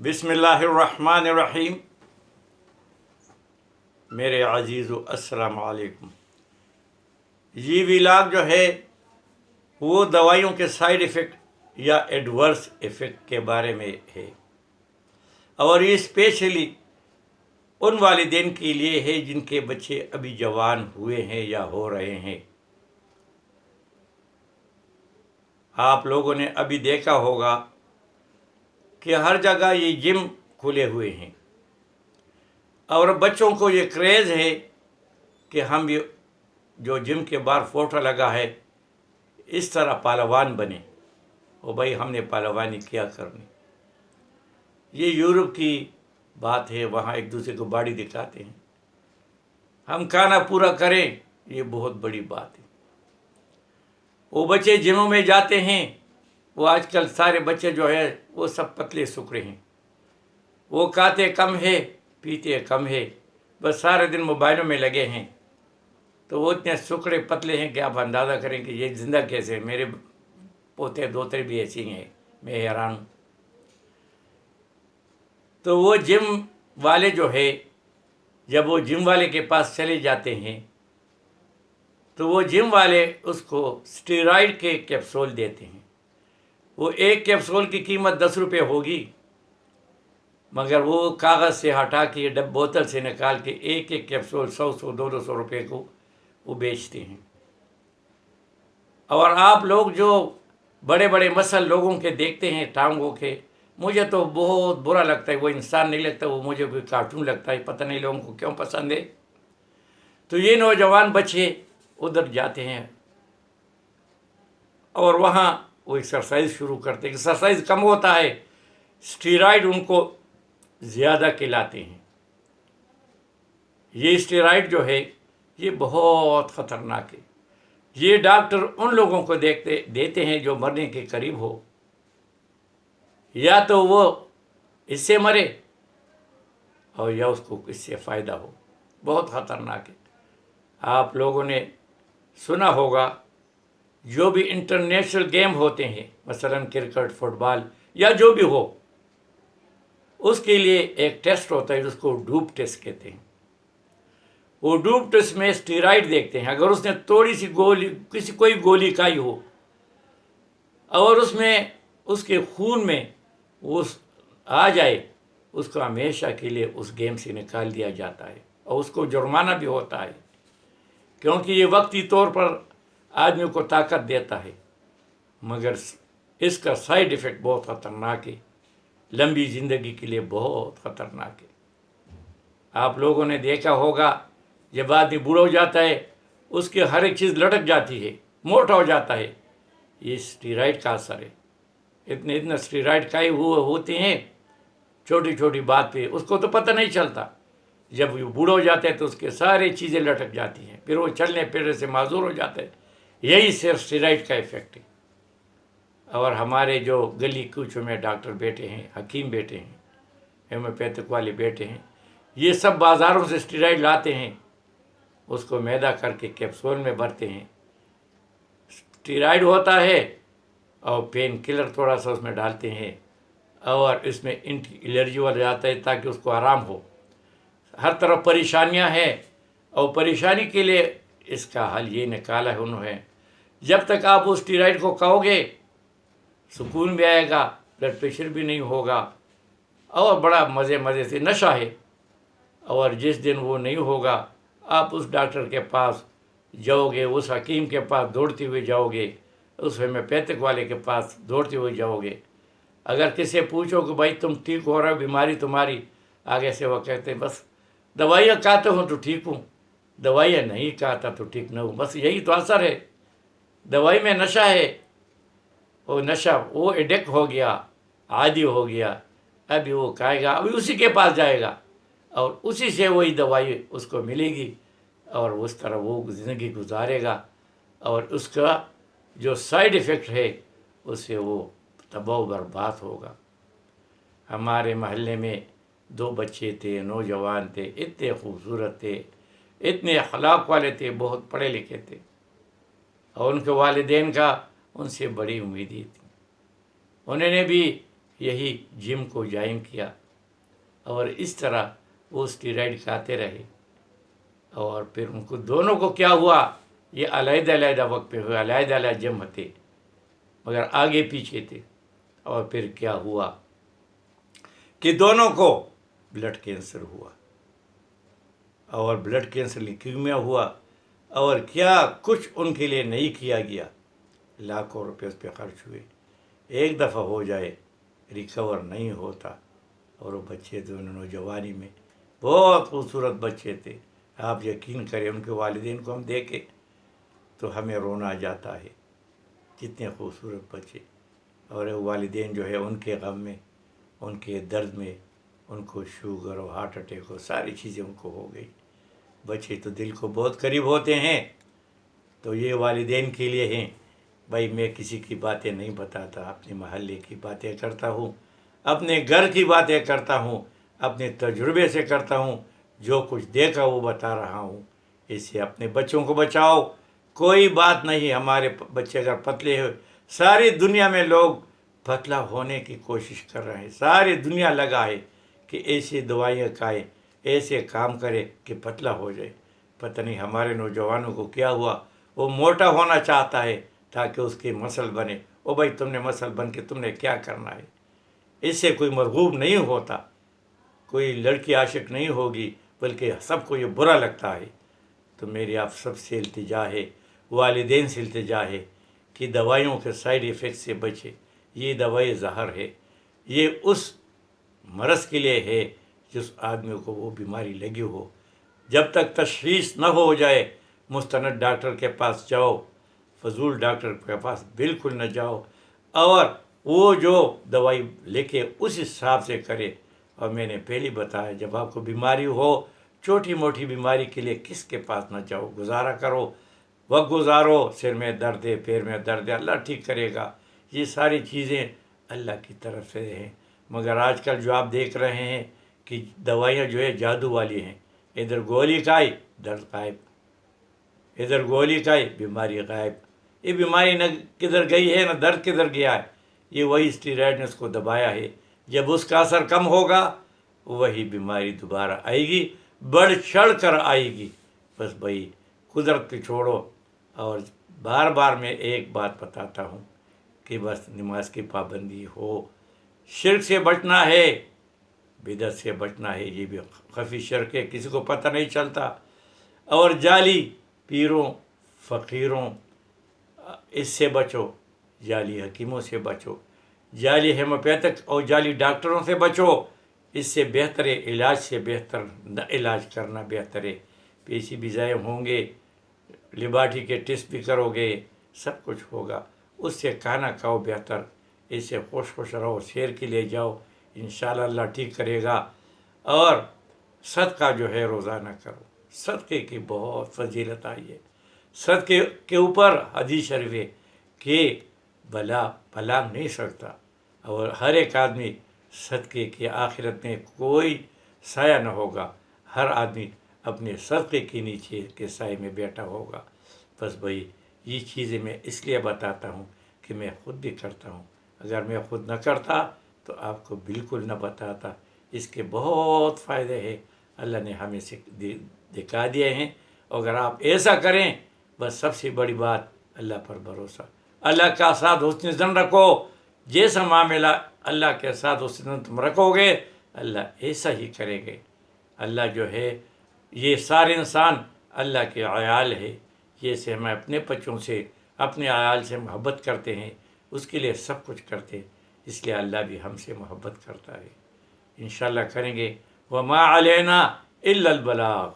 बिस्मिल्लाहिर्रहमानिर्रहीम। मेरे अजीज़ो अस्सलाम वालेकुम। ये व्लॉग जो है वो दवाइयों के साइड इफ़ेक्ट या एडवर्स इफ़ेक्ट के बारे में है, और ये स्पेशली उन वालिदैन के लिए है जिनके बच्चे अभी जवान हुए हैं या हो रहे हैं। आप लोगों ने अभी देखा होगा कि हर जगह ये जिम खुले हुए हैं, और बच्चों को ये क्रेज़ है कि हम ये जो जिम के बाहर फोटो लगा है इस तरह पहलवान बने। ओ भाई, हमने पहलवानी क्या करनी। ये यूरोप की बात है, वहाँ एक दूसरे को बॉडी दिखाते हैं। हम खाना पूरा करें, ये बहुत बड़ी बात है। वो बच्चे जिमों में जाते हैं, वो आजकल सारे बच्चे जो है वो सब पतले सुकड़े हैं। वो खाते कम है, पीते कम है, बस सारे दिन मोबाइलों में लगे हैं। तो वो इतने सुकड़े पतले हैं कि आप अंदाज़ा करें कि ये जिंदा कैसे है। मेरे पोते दोते भी ऐसे ही हैं, मैं हैरान हूँ। तो वो जिम वाले जो है, जब वो जिम वाले के पास चले जाते हैं तो वो जिम वाले उसको स्टेरॉइड के कैप्सूल देते हैं। वो एक कैप्सूल की कीमत 10 रुपये होगी, मगर वो कागज़ से हटा के डब बोतल से निकाल के एक एक कैप्सूल 100 200 रुपये को वो बेचते हैं। और आप लोग जो बड़े बड़े मसल लोगों के देखते हैं टांगों के, मुझे तो बहुत बुरा लगता है। वो इंसान नहीं लगता, वो मुझे कोई कार्टून लगता है। पता नहीं लोगों को क्यों पसंद है। तो ये नौजवान बच्चे उधर जाते हैं और वहाँ वो एक्सरसाइज शुरू करते हैं। एक्सरसाइज कम होता है, स्टेरॉइड उनको ज़्यादा खिलाते हैं। ये स्टेरॉइड जो है ये बहुत ख़तरनाक है। ये डॉक्टर उन लोगों को देते हैं जो मरने के करीब हो, या तो वो इससे मरे और या उसको इससे फ़ायदा हो। बहुत ख़तरनाक है। आप लोगों ने सुना होगा, जो भी इंटरनेशनल गेम होते हैं, मसलन क्रिकेट, फुटबॉल या जो भी हो, उसके लिए एक टेस्ट होता है जिसको डूप टेस्ट कहते हैं। वो डूप टेस्ट में स्टेरॉइड देखते हैं। अगर उसने थोड़ी सी गोली, कोई गोली खाई हो और उसमें उसके खून में वो आ जाए, उसको हमेशा के लिए उस गेम से निकाल दिया जाता है और उसको जुर्माना भी होता है, क्योंकि ये वक्ती तौर पर आदमी को ताकत देता है, मगर इसका साइड इफ़ेक्ट बहुत ख़तरनाक है। लंबी ज़िंदगी के लिए बहुत ख़तरनाक है। आप लोगों ने देखा होगा, जब आदमी बूढ़ा हो जाता है उसकी हर एक चीज़ लटक जाती है, मोटा हो जाता है। ये स्टेरॉइड का असर है। इतने स्टेरॉइड खाए हुए होते हैं, छोटी छोटी बात पे उसको तो पता नहीं चलता। जब वो बूढ़ा हो जाता है तो उसके सारी चीज़ें लटक जाती हैं, फिर वो चलने फिरने से माजूर हो जाता है। यही सिर्फ स्टेरॉइड का इफ़ेक्ट है। और हमारे जो गली कूचों में डॉक्टर बैठे हैं, हकीम बैठे हैं, होम्योपैथिक वाले बैठे हैं, ये सब बाज़ारों से स्टेरॉइड लाते हैं, उसको मैदा करके कैप्सूल में भरते हैं। स्टेरॉइड होता है और पेन किलर थोड़ा सा उसमें डालते हैं, और इसमें एंटी एलर्जी वाला जाता है ताकि उसको आराम हो। हर तरफ परेशानियां हैं, और परेशानी के लिए इसका हल ये निकाला है उन्होंने। जब तक आप उस स्टेरॉइड को खाओगे, सुकून भी आएगा, ब्लड प्रेशर भी नहीं होगा, और बड़ा मज़े से नशा है। और जिस दिन वो नहीं होगा, आप उस डॉक्टर के पास जाओगे, उस हकीम के पास दौड़ते हुए जाओगे, उस होम्योपैथिक वाले के पास दौड़ते हुए जाओगे। अगर किसी से पूछो कि भाई तुम ठीक हो रहा हो, बीमारी तुम्हारी, आगे से वो कहते हैं बस दवाइयाँ खाते हो तो ठीक हूँ, दवाइयाँ नहीं खाता तो ठीक न हूँ। बस यही तो असर है। दवाई में नशा है, वो नशा वो एडिक्ट हो गया, आदी हो गया। अभी वो खाएगा, अभी उसी के पास जाएगा और उसी से वही दवाई उसको मिलेगी, और उस तरह वो ज़िंदगी गुजारेगा, और उसका जो साइड इफ़ेक्ट है उससे वो तबाह बर्बाद होगा। हमारे मोहल्ले में 2 बच्चे थे, नौजवान थे, इतने खूबसूरत थे, इतने अखलाक वाले थे, बहुत पढ़े लिखे थे, और उनके वालिदैन का उनसे बड़ी उम्मीदें थी। उन्होंने भी یہی جم کو جوائن کیا اور اس طرح وہ اسٹیرائڈ کھاتے رہے، اور پھر ان کو دونوں کو کیا ہوا، یہ علیحدہ علیحدہ وقت پہ ہوئے، علیحدہ علیحدہ جم تھے مگر آگے پیچھے تھے، اور پھر کیا ہوا کہ دونوں کو بلڈ کینسر ہوا، اور بلڈ کینسر لیکیمیا ہوا، اور کیا کچھ ان کے لیے نہیں کیا گیا، لاکھوں روپے اس پہ خرچ ہوئے، ایک دفعہ ہو جائے ریکور نہیں ہوتا۔ اور وہ بچے دونوں نوجوانی میں بہت خوبصورت بچے تھے، آپ یقین کریں ان کے والدین کو ہم دیکھیں تو ہمیں رونا آ جاتا ہے، کتنے خوبصورت بچے، اور والدین جو ہے ان کے غم میں، ان کے درد میں، ان کو شوگر اور ہارٹ اٹیک اور ساری چیزیں ان کو ہو گئی۔ بچے تو دل کو بہت قریب ہوتے ہیں، تو یہ والدین کے لیے ہیں۔ بھائی میں کسی کی باتیں نہیں بتاتا، اپنے محلے کی باتیں کرتا ہوں، اپنے گھر کی باتیں کرتا ہوں، اپنے تجربے سے کرتا ہوں، جو کچھ دیکھا وہ بتا رہا ہوں۔ اس سے اپنے بچوں کو بچاؤ، کوئی بات نہیں، ہمارے بچے اگر پتلے ہو، ساری دنیا میں لوگ پتلا ہونے کی کوشش کر رہے ہیں، ساری دنیا لگا ہے کہ ایسی دوائیاں کھائے، ایسے کام کرے کہ پتلا ہو جائے۔ پتہ نہیں ہمارے نوجوانوں کو کیا ہوا، وہ موٹا ہونا چاہتا ہے تاکہ اس کے مسل بنے۔ او بھائی تم نے مسل بن کے تم نے کیا کرنا ہے؟ اس سے کوئی مرغوب نہیں ہوتا، کوئی لڑکی عاشق نہیں ہوگی، بلکہ سب کو یہ برا لگتا ہے۔ تو میری آپ سب سے التجا ہے، والدین سے التجا ہے کہ دوائیوں کے سائیڈ ایفیکٹ سے بچے۔ یہ دوائی زہر ہے، یہ اس مرض کے لیے ہے جس آدمی کو وہ بیماری لگی ہو۔ جب تک تشخیص نہ ہو جائے مستند ڈاکٹر کے پاس جاؤ، فضول ڈاکٹر کے پاس بالکل نہ جاؤ، اور وہ جو دوائی لکھے اس حساب سے کرے۔ اور میں نے پہلے بتایا جب آپ کو بیماری ہو، چھوٹی موٹی بیماری کے لیے کس کے پاس نہ جاؤ، گزارا کرو، وقت گزارو، سر میں درد ہے، پیر میں درد ہے، اللہ ٹھیک کرے گا۔ یہ ساری چیزیں اللہ کی طرف سے ہیں، مگر آج کل جو آپ دیکھ رہے ہیں کہ دوائیاں جو ہے جادو والی ہیں، ادھر گولی کھائی درد غائب، ادھر گولی کھائی بیماری غائب۔ یہ بیماری نہ کدھر گئی ہے نہ درد کدھر گیا ہے، یہ وہی اسٹیرائڈ نے اس کو دبایا ہے۔ جب اس کا اثر کم ہوگا وہی بیماری دوبارہ آئے گی، بڑھ چڑھ کر آئے گی۔ بس بھائی قدرت کو چھوڑو، اور بار بار میں ایک بات بتاتا ہوں کہ بس نماز کی پابندی ہو، شرک سے بچنا ہے، بدعت سے بچنا ہے، یہ بھی خفی شرک ہے، کسی کو پتہ نہیں چلتا، اور جعلی پیروں فقیروں اس سے بچو، جعلی حکیموں سے بچو، جعلی ہیموپیتھک اور جعلی ڈاکٹروں سے بچو۔ اس سے بہتر ہے، علاج سے بہتر نہ علاج کرنا بہتر ہے۔ پیسے بھی ضائع ہوں گے، لیبارٹری کے ٹیسٹ بھی کرو گے، سب کچھ ہوگا، اس سے کھانا کھاؤ بہتر۔ اس سے خوش رہو، سیر کے لیے جاؤ، انشاءاللہ اللہ ٹھیک کرے گا۔ اور صدقہ جو ہے روزانہ کرو، صدقے کی بہت فضیلت آئی ہے۔ صدقے کے اوپر حدیث شریف ہے کہ بلا پلانگ نہیں سکتا، اور ہر ایک آدمی صدقے کی آخرت میں کوئی سایہ نہ ہوگا، ہر آدمی اپنے صدقے کے نیچے کے سائے میں بیٹھا ہوگا۔ بس بھائی یہ چیزیں میں اس لیے بتاتا ہوں کہ میں خود بھی کرتا ہوں، اگر میں خود نہ کرتا تو آپ کو بالکل نہ بتاتا۔ اس کے بہت فائدے ہیں، اللہ نے ہمیں سے دکھا دیے ہیں، اور اگر آپ ایسا کریں، بس سب سے بڑی بات اللہ پر بھروسہ، اللہ کا ساتھ حسن ظن رکھو، جیسا معاملہ اللہ کے ساتھ حسن ظن تم رکھو گے اللہ ایسا ہی کریں گے۔ اللہ جو ہے یہ سارے انسان اللہ کے عیال ہے، جیسے ہم اپنے بچوں سے اپنے عیال سے محبت کرتے ہیں، اس کے لیے سب کچھ کرتے ہیں، اس لیے اللہ بھی ہم سے محبت کرتا ہے۔ انشاءاللہ کریں گے۔ وما علینا الا البلاغ۔